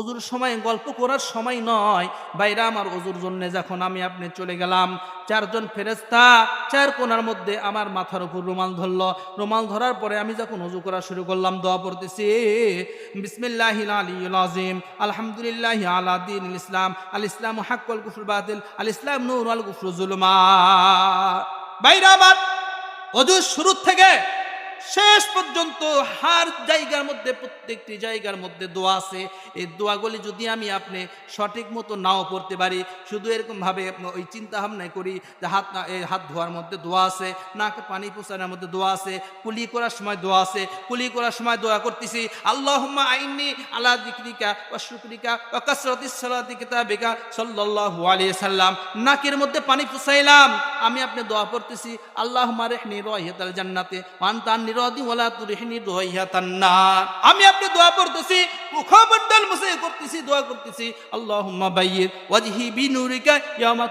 অজুর সময় গল্প করার সময় নয় বাইরা আমার। অজুর জন্য যখন আমি আপনি চলে গেলাম, চারজন ফেরেশতা চার কোণার মধ্যে আমার মাথার উপর রুমাল ধরলো। রুমাল ধরার পরে আমি যখন অজু করা শুরু করলাম, দোয়া পড়তেছি, বিসমিল্লাহিল আলিয়্যিল আযীম, আলহামদুলিল্লাহি আলা দীনিল ইসলাম, আল ইসলামু হাক্কুল কুফরুল বাতিল, আল ইসলাম নূরুল ওয়াল কুফরু যুলুমাত। বাইরা আমার, অজুর শুরু থেকে শেষ পর্যন্ত হার জায়গার মধ্যে, প্রত্যেকটি জায়গার মধ্যে দোয়া আছে। এই দোয়াগুলি যদি আমি আপনি সঠিক মতো নাও পড়তে পারি, শুধু এরকমভাবে ওই চিন্তা ভাবনায় করি যে হাত ধোয়ার মধ্যে দোয়া আছে, নাকে পানি পোছানোর মধ্যে দোয়া আছে, কুলি করার সময় দোয়া আছে, কুলি করার সময় দোয়া করতেছি, আল্লাহুম্মা আইন্নি আলা যিকরিকা ওয়া শুকরিকা ওয়া কাসরাতিস সালাতি কিতাবিকা সাল্লাল্লাহু আলাইহি সাল্লাম। নাকের মধ্যে পানি পোছাইলাম, আমি আপনি দোয়া পড়তেছি, আল্লাহুম্মা রিহনি রাইহাতাল জান্নাতি ওয়া আনতা নিরাদি ওয়ালা তুরিহনি রাইহাতান নার। আমি আপনি দোয়া পড়তেছি, মুখমণ্ডল মুছে করতেছি, দোয়া করতেছি, আল্লাহুম্মা বাইয়ির ওয়াজহি বিনুরিকা ইয়ামা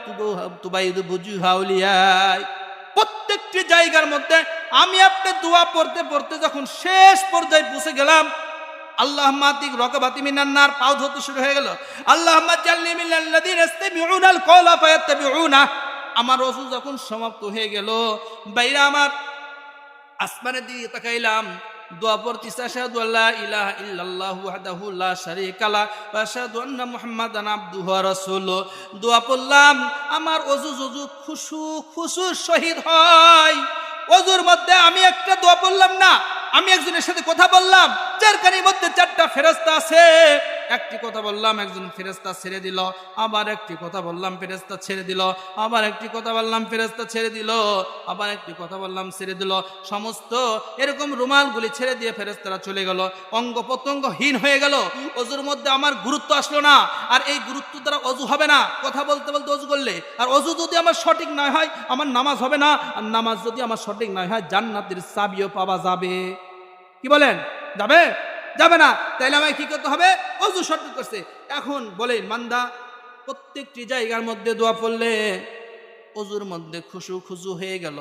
তুবাইদু বুজুহা আউলিয়াই। প্রত্যেকটি জায়গার মধ্যে আমি আপনি দোয়া পড়তে পড়তে যখন শেষ পর্যায়ে পৌঁছে গেলাম, আল্লাহুম্মা তিক রাকাবাতি মিনান নার, পাও ধরতে শুরু হয়ে গেল, আল্লাহুম্মা জাল্লি মিনাল্লাযিনা ইসতামিউনাল কওলা ফায়াত্তাবিউনা। আমার ওযু যখন সমাপ্ত হয়ে গেল, বাইরা আমার, আসমানের দিকে তাকাইলাম, দোয়া পড়তেছি, আশহাদু আল্লা ইলাহা ইল্লাল্লাহু ওয়াহদাহু লা শারীকা লা ওয়া আশহাদু আন্না মুহাম্মাদান আবদুহু ওয়া রাসূলুহু। দোয়া পড়লাম, আমার ওযু খুশুর সহিত হয়। ওযুর মধ্যে আমি একটা দোয়া পড়লাম না, আমি একজনের সাথে কথা বললাম, যার কানের মধ্যে চারটা ফেরেশতা আছে। একটি কথা বললাম, একজন ফেরেশতা ছেড়ে দিল, আবার একটি কথা বললাম, ফেরেশতা ছেড়ে দিল, আবার একটি কথা বললাম, ফেরেশতা ছেড়ে দিল, আবার একটি কথা বললাম, ছেড়ে দিল। সমস্ত এরকম রুমালগুলি ছেড়ে দিয়ে ফেরেশতারা চলে গেল, অঙ্গ প্রত্যঙ্গহীন হয়ে গেল। অজুর মধ্যে আমার গুরুত্ব আসলো না, আর এই গুরুত্ব দ্বারা অজু হবে না। কথা বলতে বলতে অজু করলে, আর অজু যদি আমার সঠিক না হয়, আমার নামাজ হবে না, আর নামাজ যদি আমার সঠিক না হয়, জান্নাতের চাবিও পাওয়া যাবে। কি বলেন? যাবে? যাবে না। তাইলে আমায় কি করতে হবে? অজু সঠিক করছে। এখন বলেন বান্দা, প্রত্যেকটি জায়গার মধ্যে দোয়া পড়লে অজুর মধ্যে খুশু হয়ে গেল,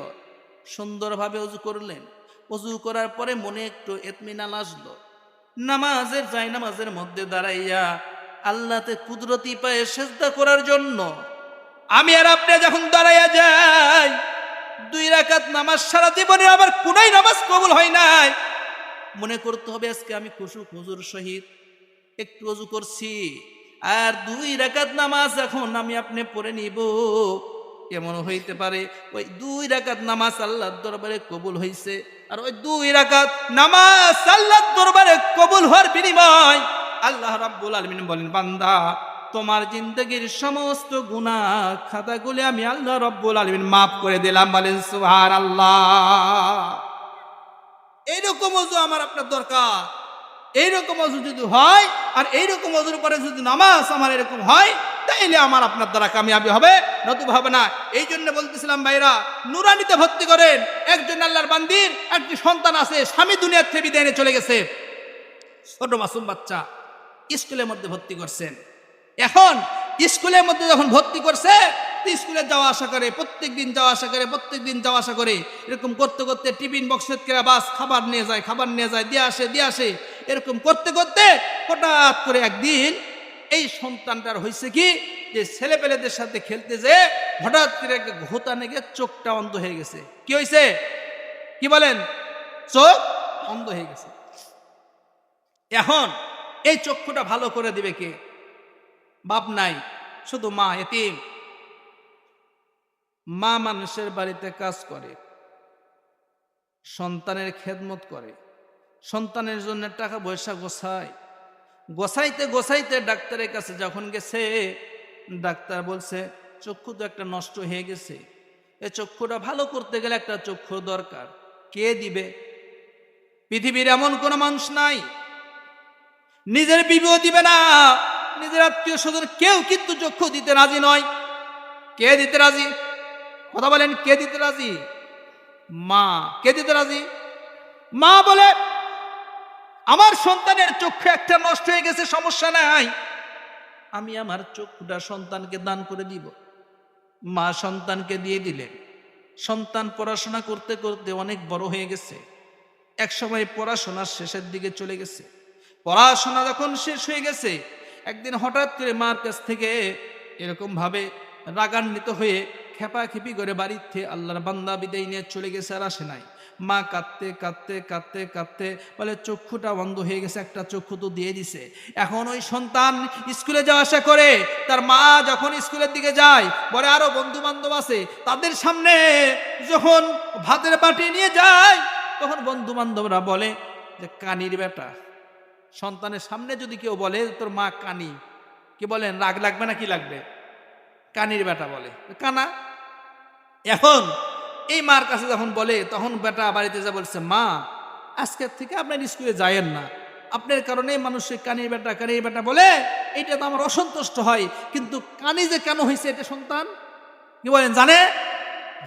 সুন্দরভাবে অজু করলেন। অজু করার পরে মনে একটু ইতমিনান আসলো, নামাজের নামাজের মধ্যে দাঁড়াইয়া আল্লাহতে কুদরতি পায়ে সিজদা করার জন্য আমি আর আপনি যখন দাঁড়াইয়া যাই, 2 রাকাত নামাজ সারা জীবনে আমার কোনোই নামাজ কবুল হয় নাই। মনে করতে হবে আজকে আমি খুজুর সহিত একটু ওযু করছি, আর 2 রাকাত নামাজ এখন আমি আপনি পড়ে নিব। এমন হইতে পারে ওই 2 রাকাত নামাজ আল্লাহর দরবারে কবুল হইছে, আর ওই 2 রাকাত নামাজ আল্লাহর দরবারে কবুল হওয়ার বিনিময় আল্লাহ রাব্বুল আলামিন বলেন, বান্দা তোমার জিন্দেগীর সমস্ত গুনাহ খাতাগুলি আমি আল্লাহ রাব্বুল আলামিন মাফ করে দিলাম। বলেন সুবহানাল্লাহ। এইরকম ওযু আমার আপনার দরকার। এইরকম ওযু যদি হয়, আর এইরকম ওযুর পরে যদি নামাজ আমার এরকম হয়, তাইলে আমার আপনার দ্বারা কামিয়াবি হবে, নতুবা হবে না। এই জন্য বলতেছিলাম ভাইরা, নুরানিতে ভর্তি করেন। একজন আল্লাহর বান্দির একটি সন্তান আছে, স্বামী দুনিয়ার থেকে বিদায় নিয়ে চলে গেছে, ছোট মাসুম বাচ্চা, স্কুলের মধ্যে ভর্তি করছেন। এখন স্কুলের মধ্যে যখন ভর্তি করছে, স্কুলে যাওয়া আসা করে, প্রত্যেকদিন যাওয়া আসা করে, এরকম করতে করতে টিফিন বক্সে বাস খাবার নিয়ে যায়, দিয়ে আসে, এরকম করতে করতে হঠাৎ করে একদিন এই সন্তানটার হয়েছে কি, যে ছেলেপেলেদের সাথে খেলতে যে হঠাৎ করে একটা ঘোতা নেগে চোখটা অন্ধ হয়ে গেছে। কি হয়েছে? কি বলেন? চোখ অন্ধ হয়ে গেছে। এখন এই চক্ষুটা ভালো করে দিবে কে? বাপ নাই, শুধু মা, এতিম। মা মানুষের বাড়িতে কাজ করে, সন্তানের খেদমত করে, সন্তানের জন্য টাকা পয়সা গোছাইতে ডাক্তারের কাছে যখন গেছে, ডাক্তার বলছে চক্ষু তো একটা নষ্ট হয়ে গেছে, এই চক্ষুটা ভালো করতে গেলে একটা চক্ষুর দরকার। কে দিবে? পৃথিবীর এমন কোন মানুষ নাই, নিজের বিবিও দিবে না, নিজের আত্মীয় স্বজন কেউ কিন্তু চক্ষু দিতে রাজি নয়। কে দিতে রাজি? কথা বলেন, কে দিতে রাজি? মা। কে দিতে রাজি? মা বলে, আমার সন্তানের চক্ষু একটা নষ্ট হয়ে গেছে, সমস্যা নাই, আমি আমার চক্ষুটা সন্তানকে দান করে দিব। মা সন্তানকে দিয়ে দিলেন। সন্তান পড়াশোনা করতে করতে অনেক বড় হয়ে গেছে, এক সময় পড়াশোনার শেষের দিকে চলে গেছে। পড়াশোনা যখন শেষ হয়ে গেছে, একদিন হঠাৎ করে মার কাছ থেকে এরকম ভাবে রাগান্বিত হয়ে খেপাখেপি করে বাড়িতে আল্লাহর বান্দা বিদায় নিয়ে চলে গেছে, আর আসে নাই। মা কাঁদতে কাঁদতে কাঁদতে কাঁদতে বলে চক্ষুটা বন্ধ হয়ে গেছে, একটা চক্ষু তো দিয়ে দিছে। এখন ওই সন্তান স্কুলে যাওয়া আসা করে, তার মা যখন স্কুলের দিকে যায় বলে আরো বন্ধু বান্ধব আছে, তাদের সামনে যখন ভাতের বাটি নিয়ে যায় তখন বন্ধু বান্ধবরা বলে যে কানির বেটা। সন্তানের সামনে যদি কেউ বলে তোর মা কানি, কি বলেন রাগ লাগবে না কি লাগবে? কানির বেটা বলে, কানা। এখন এই মার কাছে যখন বলে তখন বেটা বাড়িতে যা বলছে, মা আজকের থেকে আপনার স্কুলে যায়েন না, আপনার কারণে মানুষের কানির বেটা বলে, এইটা তো আমার অসন্তুষ্ট হয়, কিন্তু কানি যে কেন হয়েছে এটা সন্তান কি বলেন জানে?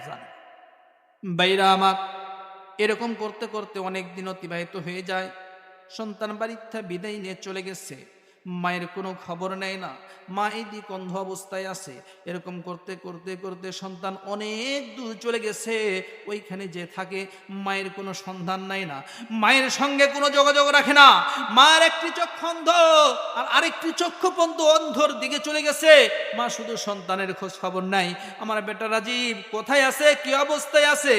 জানে। বাইরা আমার, এরকম করতে করতে অনেক দিন অতিবাহিত হয়ে যায়। সন্তান বাড়িতে বিদায় নিয়ে চলে গেছে, মায়ের কোনো খবর নেয় না, মা এই দিক অন্ধ অবস্থায় আছে। এরকম করতে করতে করতে সন্তান অনেক দূর চলে গেছে, ওইখানে যে থাকে মায়ের কোনো সন্ধান নাই না, মায়ের সঙ্গে কোনো যোগাযোগ রাখে না। মায়ের একটি চক্ষু অন্ধ আর আরেকটি চক্ষু পর্যন্ত অন্ধর দিকে চলে গেছে, মা শুধু সন্তানের খোঁজ খবর নাই। আমার বেটা রাজীব কোথায় আছে, কি অবস্থায় আছে,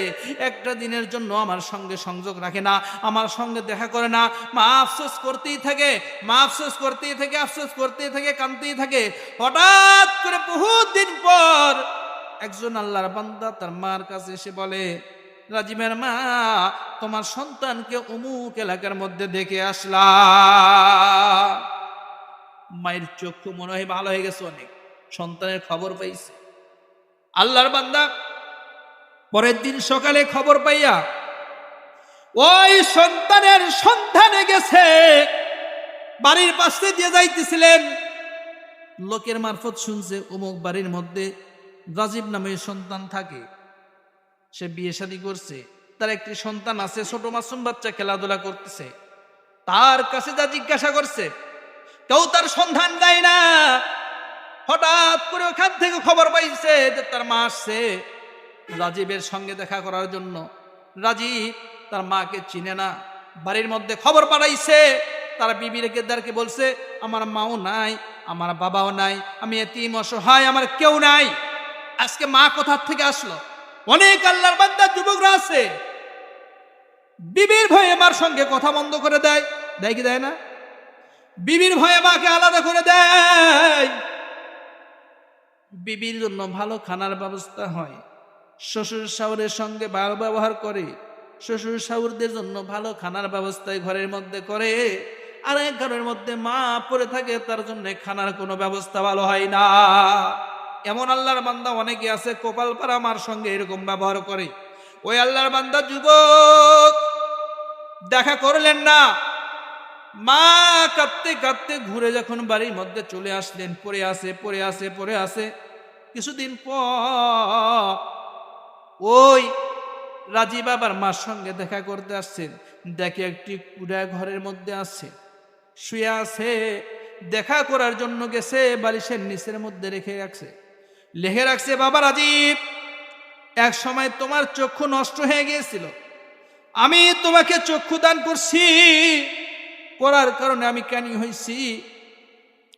একটা দিনের জন্য আমার সঙ্গে সংযোগ রাখে না, আমার সঙ্গে দেখা করে না। মা আফসোস করতেই থাকে, মা আফসোস করতেই থেকে আফসোস করতেই থাকে, কাঁদতেই থাকে। হঠাৎ করে বহুত দিন পর একজন আল্লাহর বান্দা তার মার কাছে এসে বলে, রাজিমের মা তোমার সন্তানকে অমুক এলাকার মধ্যে দেখে আসলাম। মায়ের চক্ষু মনে হয় ভালো হয়ে গেছে, অনেক সন্তানের খবর পাইছে। আল্লাহর বান্দা পরের দিন সকালে খবর পাইয়া ওই সন্তানের সন্ধানে গেছে। বাড়ির পাশে দিয়ে যাইতেছিলেন, লোকের মারফত শুনছে অমুক বাড়ির মধ্যে রাজীব নামে সন্তান থাকে, সে বিয়ে শাদী করছে, তার একটি সন্তান আছে, ছোট মাসুম বাচ্চা খেলাধুলা করতেছে। তার কাছে যা জিজ্ঞাসা করছে কেউ তার সন্ধান দেয় না। হঠাৎ করে ওখান থেকে খবর পাইছে যে তার মা আসছে রাজীবের সঙ্গে দেখা করার জন্য। রাজীব তার মাকে চিনে না, বাড়ির মধ্যে খবর পাঠাইছে, তার বিবিদেরকে বলছে আমার মাও নাই, আমার বাবাও নাই, আমি এতিম অসহায়, আমার কেউ নাই। আজকে মা কোথা থেকে আসলো? অনেক আল্লাহর বান্দা যুবকরা আছে বিবির ভয়ে মার সঙ্গে কথা বন্ধ করে দেয়, দেয় কি দেয় না? বিবির ভয়ে মাকে আলাদা করে দেয়। বিবির জন্য ভালো খানার ব্যবস্থা হয়, শ্বশুর শাশুড়ের সঙ্গে ভালো ব্যবহার করে, শ্বশুর শাশুড়দের জন্য ভালো খানার ব্যবস্থায় ঘরের মধ্যে করে, আর এক ঘরের মধ্যে মা পড়ে থাকে, তার জন্য খানার কোনো ব্যবস্থা ভালো হয় না। এমন আল্লাহর বান্দা অনেকে আছে কপাল পাড়া মার সঙ্গে এরকম ব্যবহার করে। ওই আল্লাহর বান্দা যুবক দেখা করলেন না, মা কাঁদতে কাঁদতে ঘুরে যখন বাড়ির মধ্যে চলে আসলেন, পড়ে আছে। কিছুদিন পর ওই রাজীব আবার মার সঙ্গে দেখা করতে আসছেন, দেখে একটি কুড়া ঘরের মধ্যে আছে, শুয়ে আছে। দেখা করার জন্য গেছে, বালিশের নিচের মধ্যে লিখে রাখছে বাবা রাজীব, এক সময় তোমার চক্ষু নষ্ট হয়ে গিয়েছিল, আমি তোমাকে চক্ষু দান করছি, করার কারণে আমি কানি হয়েছি,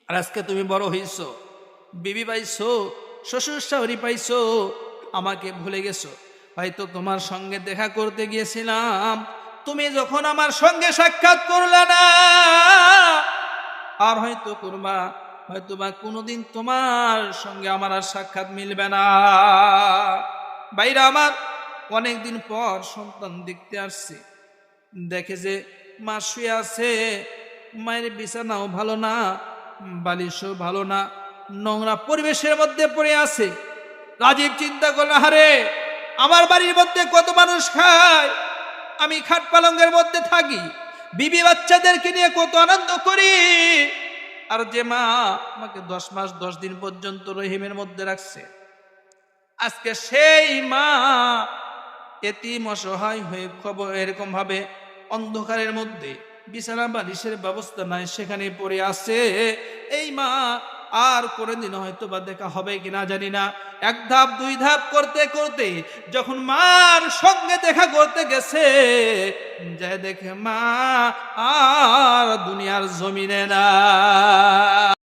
আর আজকে তুমি বড় হইছো, বিবি পাইছো, শ্বশুর শাশুড়ি পাইছো, আমাকে ভুলে গেছো। হয়তো তোমার সঙ্গে দেখা করতে গিয়েছিলাম, তুমি যখন আমার সঙ্গে সাক্ষাৎ করলে না, আর হয়তো করবা, হয়তো বা কোনোদিন তোমার সঙ্গে আমার আর সাক্ষাৎ মিলবে না। বাইরে আমার অনেকদিন পর সন্তান দেখতে আসছে, দেখে যে মা শুয়ে আছে, মায়ের বিছানাও ভালো না, বালিশও ভালো না, নোংরা পরিবেশের মধ্যে পড়ে আছে। রাজীব চিন্তা করল, আরে আমার বাড়ির মধ্যে কত মানুষ খায়, আমি খাট পালঙ্গের মধ্যে থাকি, বিবি বাচ্চাদেরকে নিয়ে কত আনন্দ করি, আর যে মা আমাকে 10 মাস 10 দিন পর্যন্ত রহিমের মধ্যে রাখছে, আজকে সেই মা এতিম অসহায় হয়ে খবর এরকম ভাবে অন্ধকারের মধ্যে, বিছানা বালিশের ব্যবস্থা নাই, সেখানে পড়ে আছে। এই মা আর কোনদিন হয়তো বা দেখা হবে কিনা জানি না। এক ধাপ দুই ধাপ করতে করতে যখন মার সঙ্গে দেখা করতে গেছে, যে দেখে মা আর দুনিয়ার জমিনে না।